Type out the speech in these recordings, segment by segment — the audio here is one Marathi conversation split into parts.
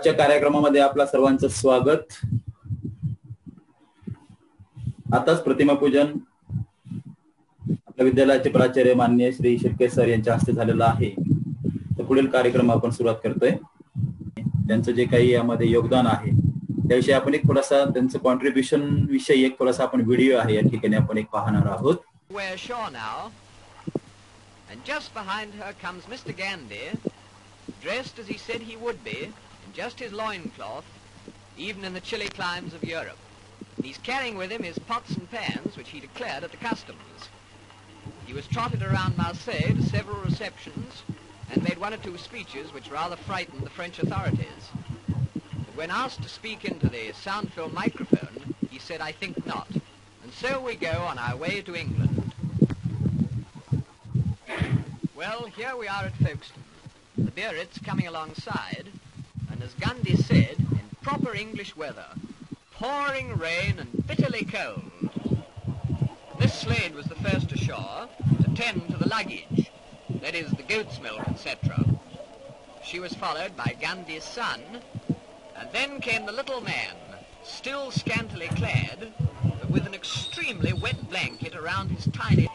आजच्या कार्यक्रमामध्ये आपल्या सर्वांचं स्वागत। आताच प्रतिमा पूजन आपल्या विद्यालयाचे प्राचार्य माननीय श्री शिर्के सर यांच्या हस्ते झालेलं आहे। तर पुढील कार्यक्रम आपण सुरुवात करतोय। त्यांचं जे काही यामध्ये योगदान आहे त्याविषयी आपण एक थोडासा त्यांचं कॉन्ट्रीब्युशन विषयी एक थोडासा आपण व्हिडिओ आहे या ठिकाणी आपण एक पाहणार आहोत। We're sure now. And just behind her comes Mr. Gandhi, dressed as he said he would be, in just his loincloth, even in the chilly climes of Europe. He's carrying with him his pots and pans, which he declared at the customs. He was trotted around Marseille to several receptions, and made one or two speeches which rather frightened the French authorities. But when asked to speak into the sound-filled microphone, he said, "I think not." And so we go on our way to England. Well, here we are at Folkestone. The Biarritz coming alongside, and as Gandhi said, in proper English weather, pouring rain and bitterly cold. This slade was the first ashore to tend to the luggage, that is, the goat's milk, etc. She was followed by Gandhi's son, and then came the little man, still scantily clad, but with an extremely wet blanket around his tiny...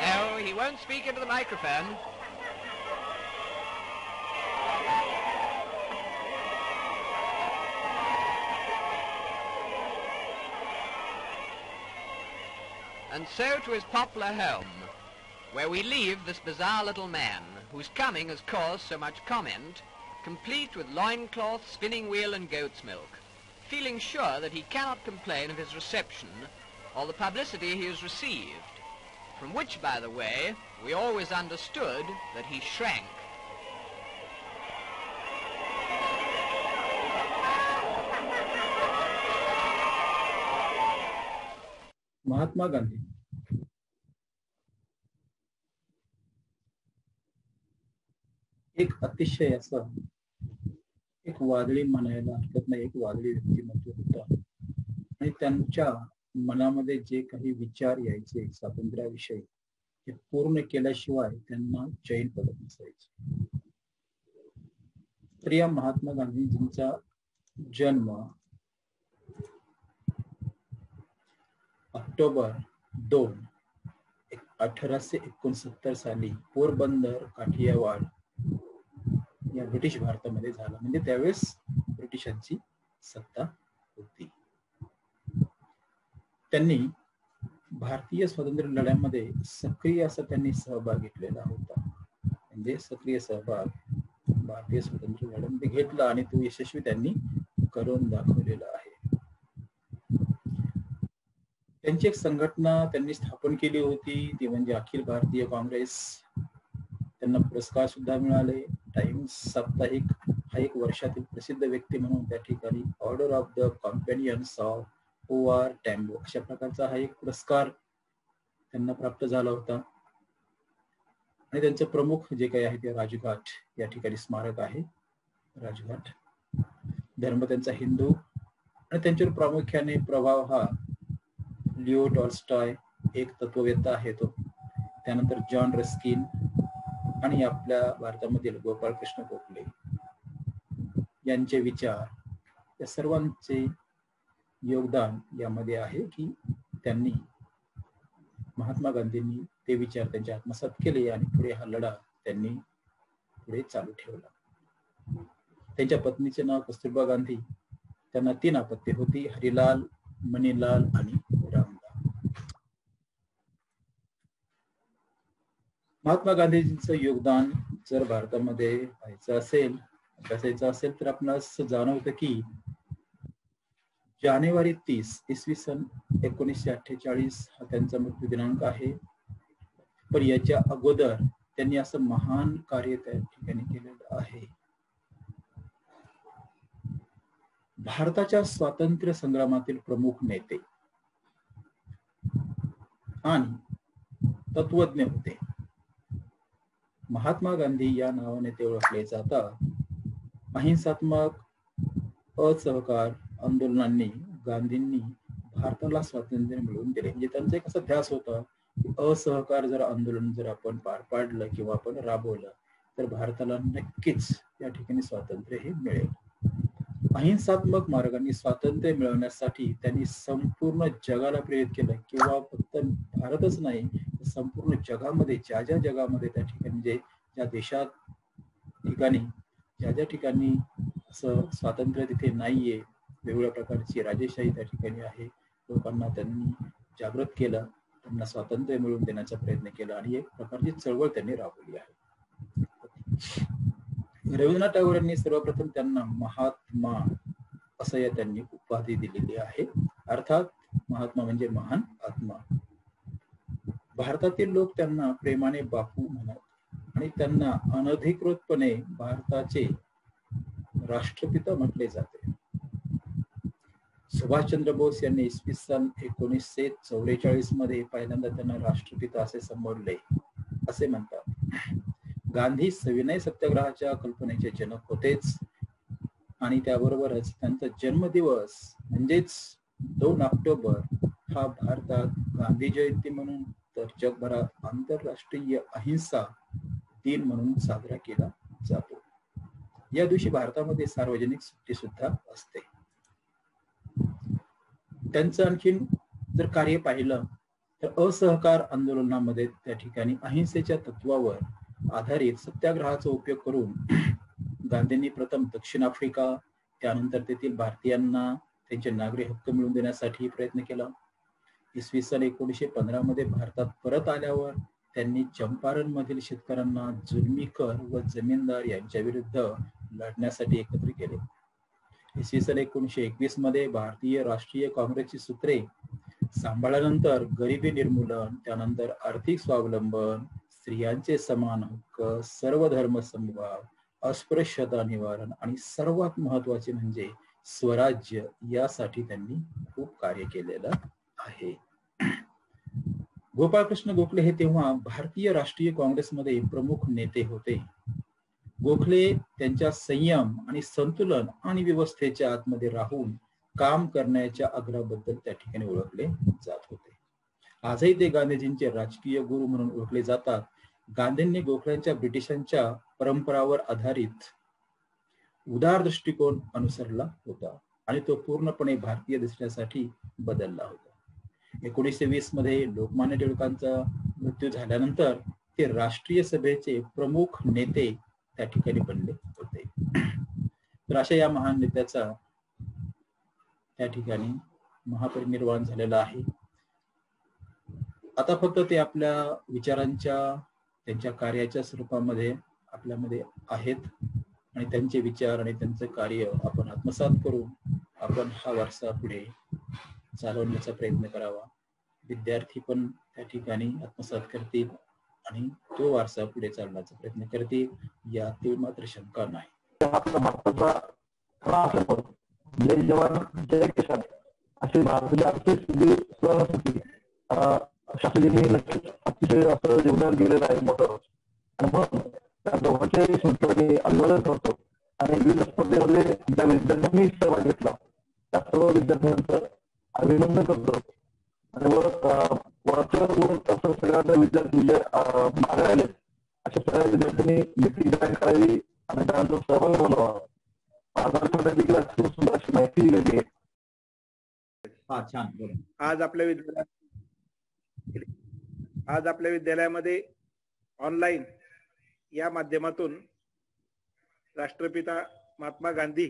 No, he won't speak into the microphone. And so to his poplar home, where we leave this bizarre little man, whose coming has caused so much comment, complete with loincloth, spinning wheel and goat's milk, feeling sure that he cannot complain of his reception or the publicity he has received, from which, by the way, we always understood that he shrank. Mahatma Gandhi एक अतिशय असं एक वादळी म्हणायला हरकत नाही, एक वादळी व्यक्तिमत्व होतं आणि त्यांच्या मनामध्ये जे काही विचार यायचे स्वातंत्र्याविषयी ते पूर्ण केल्याशिवाय त्यांना चैन पडत नसायचे। तर या महात्मा गांधीजींचा जन्म ऑक्टोबर 2, 1869 साली पोरबंदर काठियावाड या ब्रिटिश भारतामध्ये झाला। म्हणजे त्यावेळेस ब्रिटिशांची सत्ता होती। त्यांनी भारतीय स्वातंत्र्य लढ्यामध्ये सक्रिय असा त्यांनी सहभाग घेतलेला होता। म्हणजे सक्रिय सहभाग भारतीय स्वातंत्र्य लढ्यामध्ये घेतला आणि तो यशस्वी त्यांनी करून दाखवलेला आहे। त्यांची एक संघटना त्यांनी स्थापन केली होती, ती म्हणजे अखिल भारतीय काँग्रेस। त्यांना पुरस्कार सुद्धा मिळाले। टाइम्स साप्ताहिक हा एक वर्षातील प्रसिद्ध व्यक्ती म्हणून त्या ठिकाणी order of the companions of O R. Tambo अशा प्रकारचा हा एक पुरस्कार त्यांना प्राप्त झाला होता। आणि त्यांचे प्रमुख जे काही आहे ते राजघाट या ठिकाणी स्मारक आहे, राजघाट। धर्म त्यांचा हिंदू आणि त्यांच्यावर प्रामुख्याने प्रभाव हा लिओ टॉल्स्टॉय एक तत्ववेत्ता आहे तो, त्यानंतर जॉन रस्किन आणि आपल्या भारतामधील गोपाळकृष्ण गोखले यांचे विचार, या सर्वांचे योगदान यामध्ये आहे की त्यांनी महात्मा गांधींनी ते विचार त्यांच्या आत्मसात केले आणि पुढे हा लढा त्यांनी पुढे चालू ठेवला। त्यांच्या पत्नीचे नाव कस्तुरबा गांधी। त्यांना 3 अपत्ये होती, हरिलाल, मणिलाल आणि रामलाल। महात्मा गांधीजींचं योगदान जर भारतामध्ये पाहायचं असेल, अभ्यासायचं असेल तर आपणास जाणवतं की जानेवारी 30 इसवी सन 1948 हा त्यांचा मृत्यू दिनांक आहे। पण याच्या अगोदर त्यांनी असं महान कार्य त्या ठिकाणी केलेलं आहे। भारताच्या स्वातंत्र्य संग्रामातील प्रमुख नेते आणि तत्वज्ञ होते। महात्मा गांधी या नावाने ते ओळखले जातात। अहिंसात्मक असहकार आंदोलनांनी गांधींनी भारताला स्वातंत्र्य मिळवून दिले। म्हणजे त्यांचा एक असा ध्यास होता असहकार जर आंदोलन जर आपण पार पाडलं किंवा आपण राबवलं तर भारताला नक्कीच या ठिकाणी स्वातंत्र्य हे मिळेल. अहिंसात्मक मार्गाने स्वातंत्र्य मिळवण्यासाठी त्यांनी संपूर्ण जगाला प्रेरित केलं, किंवा फक्त भारतच नाही, संपूर्ण जगामध्ये ज्या जगामध्ये त्या ठिकाणी ज्या देशात ठिकाणी ज्या ठिकाणी असं स्वातंत्र्य तिथे नाहीये, वेगवेगळ्या प्रकारची राजेशाही त्या ठिकाणी आहे, लोकांना त्यांनी जागृत केलं, त्यांना स्वातंत्र्य मिळवून देण्याचा प्रयत्न केला आणि एक प्रकारची चळवळ त्यांनी राबवली आहे. रवींद्रनाथ टागोरांनी सर्वप्रथम त्यांना महात्मा असं या त्यांनी उपाधी दिलेली आहे. अर्थात महात्मा म्हणजे महान आत्मा. भारतातील लोक त्यांना प्रेमाने बापू म्हणत आणि त्यांना अनधिकृतपणे भारताचे राष्ट्रपिता म्हटले जाते. सुभाषचंद्र बोस यांनी इसवी सन 1944 मध्ये पहिल्यांदा त्यांना राष्ट्रपिता असे संबोधले असे म्हणतात. गांधी सविनय सत्याग्रहाच्या कल्पनेचे जनक होतेच आणि त्याबरोबरच त्यांचा जन्मदिवस म्हणजेच 2 ऑक्टोबर हा भारतात गांधी जयंती म्हणून तर जगभरात आंतरराष्ट्रीय अहिंसा दिन म्हणून साजरा केला जातो. या दिवशी भारतामध्ये सार्वजनिक सुट्टी सुद्धा असते. त्यांचं आणखीन जर कार्य पाहिलं तर असहकार आंदोलनामध्ये त्या ठिकाणी अहिंसेच्या तत्वावर आधारित सत्याग्रहाचा उपयोग करून गांधींनी प्रथम दक्षिण आफ्रिका, त्यानंतर तेथील भारतीयांना त्यांचे नागरी हक्क मिळवून देण्यासाठी प्रयत्न केला. इसवी सन 1915 मध्ये भारतात परत आल्यावर त्यांनी चंपारण मधील शेतकऱ्यांना जुलमी कर व जमीनदार यांच्या विरुद्ध लढण्यासाठी एकत्र केले. इसवी सन 1921 मध्ये भारतीय राष्ट्रीय काँग्रेसची सूत्रे सांभाळल्यानंतर गरिबी निर्मूलन, त्यानंतर आर्थिक स्वावलंबन, स्त्रियांचे समान हक्क, सर्व धर्म समभाव, अस्पृश्यता निवारण आणि सर्वात महत्वाचे म्हणजे स्वराज्य यासाठी त्यांनी खूप कार्य केलेलं आहे. गोपाळकृष्ण गोखले हे तेव्हा भारतीय राष्ट्रीय काँग्रेसमध्ये प्रमुख नेते होते. गोखले त्यांच्या संयम आणि संतुलन आणि व्यवस्थेच्या आतमध्ये राहून काम करण्याच्या आग्रहाबद्दल त्या ठिकाणी ओळखले जात होते. आजही ते गांधीजींचे राजकीय गुरु म्हणून ओळखले जातात. गांधींनी गोखल्यांच्या ब्रिटिशांच्या परंपरावर आधारित उदार दृष्टिकोन अनुसरला होता आणि तो पूर्णपणे भारतीय दिसण्यासाठी बदलला होता. 1920 मध्ये लोकमान्य टिळकांचा मृत्यू झाल्यानंतर ते राष्ट्रीय सभेचे प्रमुख नेते त्या ठिकाणी बनले होते. तर अशा या महान नेत्याचा त्या ठिकाणी महापरिनिर्वाण झालेला आहे. आता फक्त ते आपल्या विचारांच्या, त्यांच्या कार्याच्या स्वरूपामध्ये आपल्यामध्ये आहेत आणि त्यांचे विचार आणि त्यांचं कार्य आपण आत्मसात करून आपण हा वारसा पुढे चालवण्याचा प्रयत्न करावा. विद्यार्थी पण त्या ठिकाणी आत्मसात करतील आणि तो वारसा पुढे चालण्याचा प्रयत्न करतील यातील मात्र शंका नाही. जय जवान जय किसान असे भारताची शास्त्रीजींनी नक्कीच अतिशय असं योगदान दिलेलं आहे मोठं. आणि म्हणून त्या दोघांच्याही संस्थांनी आंदोलन करतो आणि विविध स्पर्धेमध्ये ज्या विद्यार्थ्यांनी सहभाग घेतला त्या सर्व विद्यार्थ्यांचं अभिनंदन करतो. आणि सगळ्यांना विद्यार्थी मागे आले अशा सगळ्या विद्यार्थ्यांनी मीटिंग जॉईन करावी आणि त्यांचा सहभाग बोलावा. माहिती दिली. आज आपल्या विद्यालयामध्ये ऑनलाईन या माध्यमातून राष्ट्रपिता महात्मा गांधी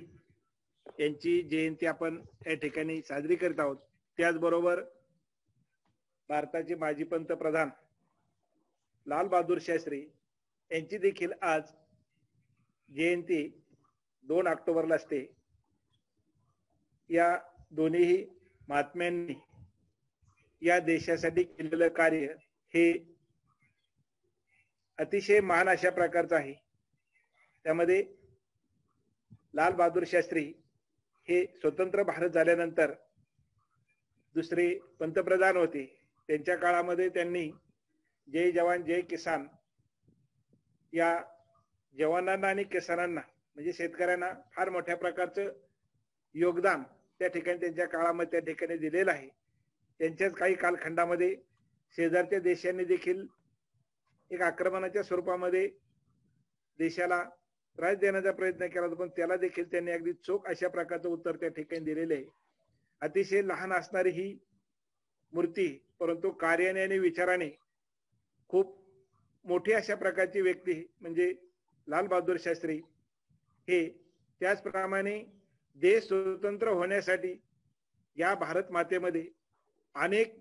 यांची जयंती आपण या ठिकाणी साजरी करीत आहोत. त्याचबरोबर भारताचे माजी पंतप्रधान लाल बहादूर शास्त्री यांची देखील आज जयंती 2 ऑक्टोबरला असते. या दोन्ही महात्म्यांनी या देशासाठी केलेलं कार्य हे अतिशय महान अशा प्रकारचं आहे. त्यामध्ये लाल बहादूर शास्त्री हे स्वतंत्र भारत झाल्यानंतर दुसरे पंतप्रधान होते. त्यांच्या काळामध्ये त्यांनी जय जवान जय किसान या जवानांना आणि किसानांना म्हणजे शेतकऱ्यांना फार मोठ्या प्रकारचं योगदान त्या ठिकाणी त्यांच्या काळामध्ये त्या ठिकाणी दिलेलं आहे. त्यांच्याच काही कालखंडामध्ये शेजारच्या देशांनी देखील एक आक्रमणाच्या स्वरूपामध्ये देशाला त्रास देण्याचा प्रयत्न केला होता, पण त्याला देखील त्यांनी अगदी चोख अशा प्रकारचं उत्तर त्या ठिकाणी दिलेले आहे. अतिशय लहान असणारी ही मूर्ती, परंतु कार्याने आणि विचाराने खूप मोठी अशा प्रकारची व्यक्ती म्हणजे लाल बहादूर शास्त्री हे. त्याचप्रमाणे देश स्वतंत्र होण्यासाठी या भारत मातेमध्ये अनेक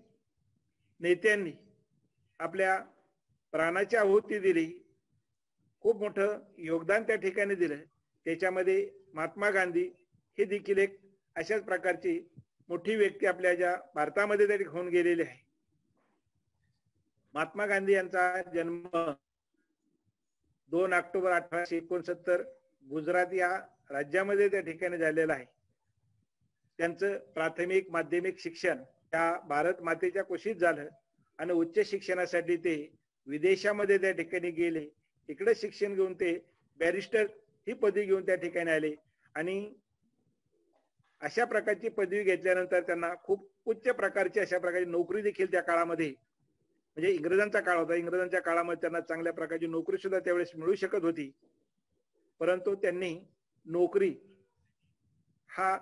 नेत्यांनी आपल्या प्राणाची आहुती दिली, खूप मोठं योगदान त्या ठिकाणी दिलं. त्याच्यामध्ये महात्मा गांधी हे देखील एक अशाच प्रकारची मोठी व्यक्ती आपल्या ज्या भारतामध्ये तरी होऊन गेलेली आहे. महात्मा गांधी यांचा जन्म 2 ऑक्टोबर 1869 गुजरात या राज्यामध्ये त्या ठिकाणी झालेला आहे. त्यांचं प्राथमिक माध्यमिक शिक्षण त्या भारत मातेच्या कुशीत झालं आणि उच्च शिक्षणासाठी ते विदेशामध्ये त्या ठिकाणी गेले. तिकडे शिक्षण घेऊन ते बॅरिस्टर ही पदवी घेऊन त्या ठिकाणी आले आणि अशा प्रकारची पदवी घेतल्यानंतर त्यांना खूप उच्च प्रकारची अशा प्रकारची नोकरी देखील त्या काळामध्ये, म्हणजे इंग्रजांचा काळ होता, इंग्रजांच्या काळामध्ये त्यांना चांगल्या प्रकारची नोकरी सुद्धा त्यावेळेस मिळू शकत होती. परंतु त्यांनी नोकरी हा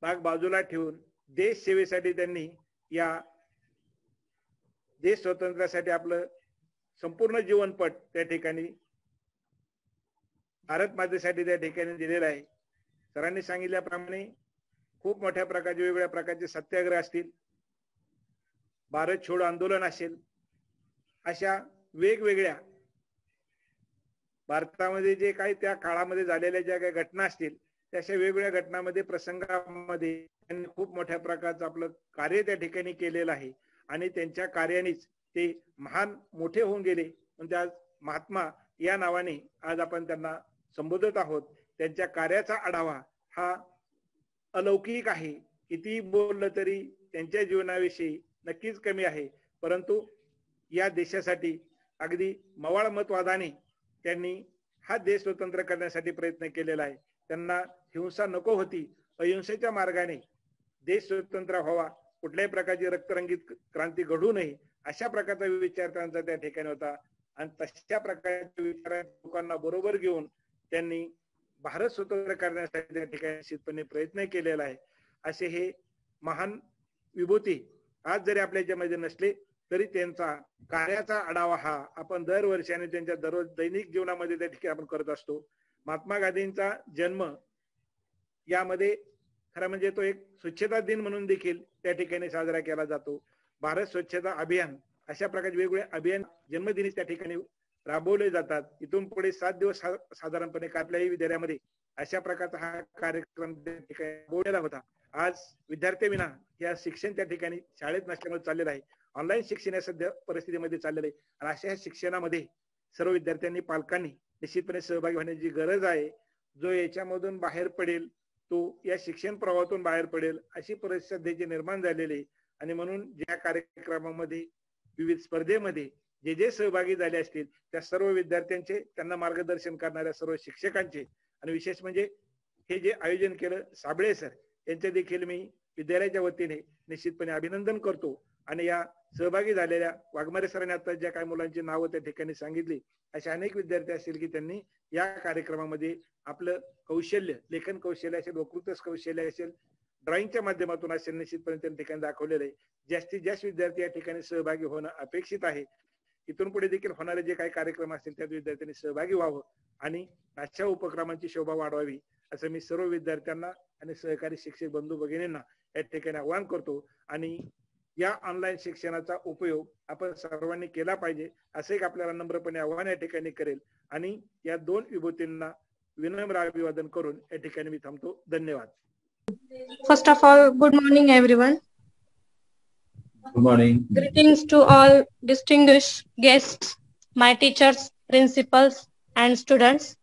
भाग बाजूला ठेवून देश सेवेसाठी त्यांनी या देश स्वातंत्र्यासाठी आपलं संपूर्ण जीवनपट त्या ठिकाणी भारत मातेसाठी त्या ठिकाणी दिलेला आहे. सरांनी सांगितल्याप्रमाणे खूप मोठ्या प्रकारचे वेगवेगळ्या प्रकारचे सत्याग्रह असतील, भारत छोडो आंदोलन असेल, अशा वेगवेगळ्या भारतामध्ये जे काही त्या काळामध्ये झालेल्या ज्या काही घटना असतील त्याच्या वेगवेगळ्या घटनांमध्ये प्रसंगामध्ये त्यांनी खूप मोठ्या प्रकारचं आपलं कार्य त्या ठिकाणी केलेलं आहे आणि त्यांच्या कार्यानेच ते महान मोठे होऊन गेले. म्हणजे आज महात्मा या नावाने आज आपण त्यांना संबोधत आहोत. त्यांच्या कार्याचा आढावा हा अलौकिक आहे. किती बोललं तरी त्यांच्या जीवनाविषयी नक्कीच कमी आहे. परंतु या देशासाठी अगदी मवाळ मतवादाने त्यांनी हा देश स्वतंत्र करण्यासाठी प्रयत्न केलेला आहे. त्यांना हिंसा नको होती, अहिंसेच्या मार्गाने देश स्वतंत्र व्हावा, कुठल्याही प्रकारची रक्तरंगीत क्रांती घडू नये अशा प्रकारचा विचार त्यांचा त्या ठिकाणी होता. आणि तशा प्रकारच्या विचार लोकांना बरोबर घेऊन त्यांनी भारत स्वतंत्र करण्यासाठी त्या ठिकाणी निश्चितपणे प्रयत्न केलेला आहे. असे हे महान विभूती आज जरी आपल्या याच्यामध्ये नसले तरी त्यांचा कार्याचा आढावा हा आपण दरवर्षाने त्यांच्या दररोज दैनिक जीवनामध्ये त्या ठिकाणी आपण करत असतो. महात्मा गांधींचा जन्म यामध्ये खरं म्हणजे तो एक स्वच्छता दिन म्हणून देखील त्या ठिकाणी साजरा केला जातो. भारत स्वच्छता अभियान अशा प्रकारचे वेगवेगळे अभियान जन्मदिनी त्या ठिकाणी राबवले जातात. इथून पुढे 7 दिवस साधारणपणे कुठल्याही विद्यालयामध्ये अशा प्रकारचा हा कार्यक्रम त्या ठिकाणी राबवलेला होता. आज विद्यार्थ्यांविना या शिक्षण त्या ठिकाणी शाळेत नसल्यामुळे चाललेलं आहे. ऑनलाईन शिक्षण या सध्या परिस्थितीमध्ये चाललेलं आहे आणि अशा शिक्षणामध्ये सर्व विद्यार्थ्यांनी पालकांनी निश्चितपणे सहभागी होण्याची गरज आहे. जो याच्यामधून बाहेर पडेल तो या शिक्षण प्रवाहातून बाहेर पडेल अशी परिस्थिती निर्माण झालेली आहे. आणि म्हणून ज्या कार्यक्रमामध्ये विविध स्पर्धेमध्ये जे जे सहभागी झाले असतील त्या सर्व विद्यार्थ्यांचे, त्यांना मार्गदर्शन करणाऱ्या सर्व शिक्षकांचे आणि विशेष म्हणजे हे जे आयोजन केलं साबळे सर यांचे देखील मी विद्यालयाच्या वतीने निश्चितपणे अभिनंदन करतो. आणि या सहभागी झालेल्या वाघमारे सरांनी आता ज्या काही मुलांची नावं त्या ठिकाणी सांगितली अशा अनेक विद्यार्थी असतील की त्यांनी या कार्यक्रमामध्ये आपलं कौशल्य, लेखन कौशल्य असेल, वक्तृत्व कौशल्य असेल, ड्रॉइंगच्या माध्यमातून असेल निश्चितपणे त्या ठिकाणी दाखवलेलं आहे. जास्तीत जास्त विद्यार्थी या ठिकाणी सहभागी होणं अपेक्षित आहे. इथून पुढे देखील होणारे जे काही कार्यक्रम असतील त्यात विद्यार्थ्यांनी सहभागी व्हावं आणि अशा उपक्रमांची शोभा वाढवावी असं मी सर्व विद्यार्थ्यांना आणि सहकारी शिक्षक बंधू भगिनींना या ठिकाणी आवाहन करतो. आणि या ऑनलाईन शिक्षणाचा उपयोग आपण सर्वांनी केला पाहिजे असं एक आपल्याला नम्रपणे आवाहन या ठिकाणी करेल. आणि या 2 विभूतींना विनम्र अभिवादन करून या ठिकाणी मी थांबतो. धन्यवाद. First of all, good morning, everyone. Good morning. Greetings to all distinguished guests, my teachers, principals, and students.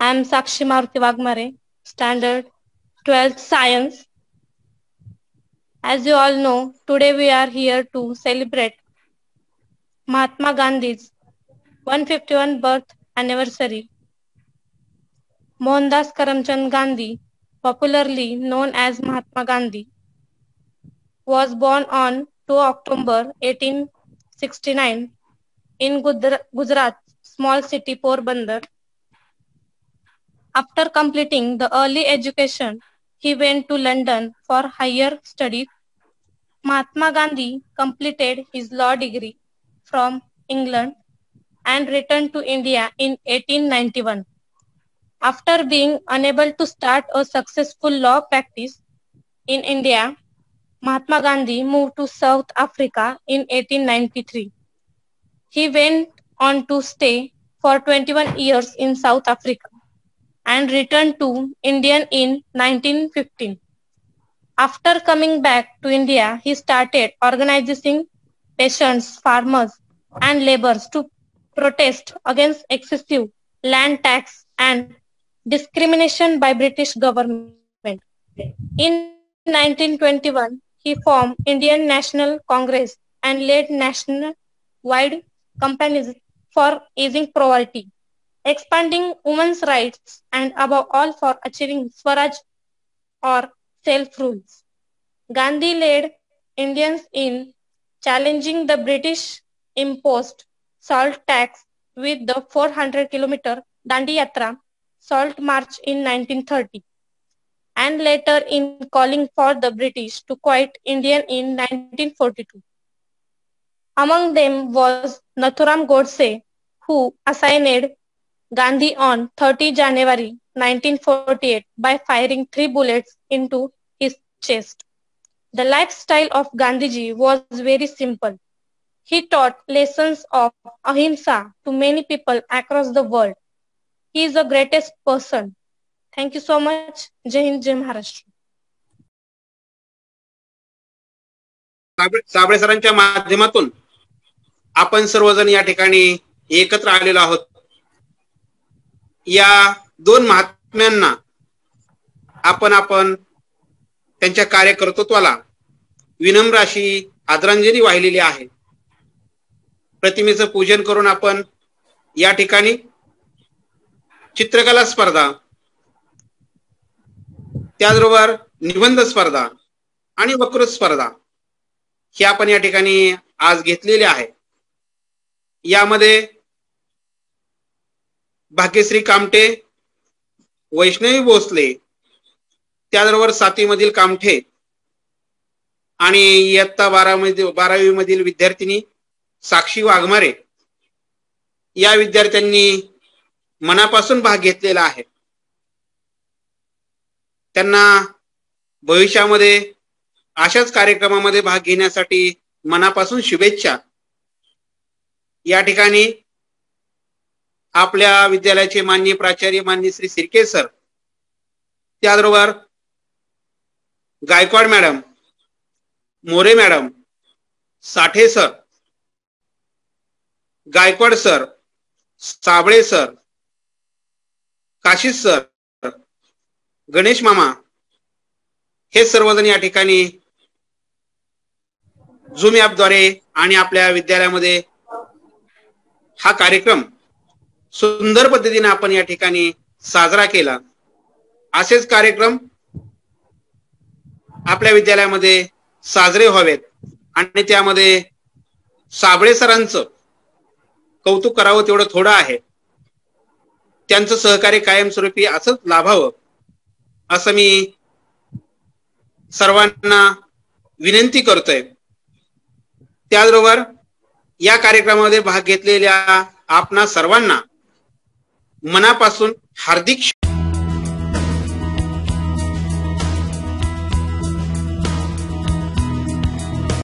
I am Sakshi Maruti Wagmare, Standard 12th Science. As you all know, today we are here to celebrate Mahatma Gandhi's 151 birth anniversary. Mohandas Karamchand Gandhi, popularly known as Mahatma Gandhi, was born on to October 1869 in Gujarat, small city Porbandar. After completing the early education, he went to London for higher studies. Mahatma Gandhi completed his law degree from England and returned to India in 1891. After being unable to start a successful law practice in India, Mahatma Gandhi moved to South Africa in 1893. He went on to stay for 21 years in South Africa and returned to India in 1915. After coming back to India, he started organizing peasants, farmers, and laborers to protest against excessive land tax and discrimination by British government. In 1921, he formed Indian National Congress and led national-wide campaigns for easing poverty, expanding women's rights, and above all for achieving Swaraj or self-rule. Gandhi led Indians in challenging the British imposed salt tax with the 400-kilometer Dandi Yatra salt march in 1930, and later in calling for the British to quit India in 1942. Among them was Nathuram Godse, who assassinated Gandhi on 30 January 1948 by firing 3 bullets into his chest. The lifestyle of Gandhiji was very simple. He taught lessons of ahimsa to many people across the world. He is the greatest person. Thank you so much. Jai Hind, Jai Maharashtra. Sable सरांच्या माध्यमातून आपण सर्वजण या ठिकाणी एकत्र आलेलो आहोत. या दोन महात्म्यांना आपण त्यांच्या कार्यकर्तृत्वाला विनम्र अशी आदरांजली वाहिलेली आहे. प्रतिमेचं पूजन करून आपण या ठिकाणी चित्रकला स्पर्धा, त्याचबरोबर निबंध स्पर्धा आणि वक्तृत्व स्पर्धा ही आपण या ठिकाणी आज घेतलेली आहे. यामध्ये भाग्यश्री कामठे, वैष्णवी भोसले, त्याचबरोबर 7वी मधील कामठे आणि इयत्ता 12वी मधील विद्यार्थिनी साक्षी वाघमारे या विद्यार्थ्यांनी मनापासून भाग घेतलेला आहे. त्यांना भविष्यामध्ये अशाच कार्यक्रमामध्ये भाग घेण्यासाठी मनापासून शुभेच्छा. या ठिकाणी आपल्या विद्यालयाचे माननीय प्राचार्य माननीय श्री सिरके सर, त्याचबरोबर Gaikwad madam, More madam, Sathe sir, Gaikwad sir, Sable sir, Kashis sir, Ganesh मामा हे सर्वजण या ठिकाणी झूम ॲपद्वारे आणि आपल्या विद्यालयामध्ये हा कार्यक्रम सुंदर पद्धतीने आपण या ठिकाणी साजरा केला. असेच कार्यक्रम आपल्या विद्यालयामध्ये साजरे व्हावेत आणि त्यामध्ये साबळे सरांचं कौतुक करावं तेवढं थोडं आहे. त्यांचं सहकार्य कायमस्वरूपी असंच लाभावं असं मी सर्वांना विनंती करतोय. त्याचबरोबर या कार्यक्रमामध्ये भाग घेतलेल्या आपणा सर्वांना मनापासून हार्दिक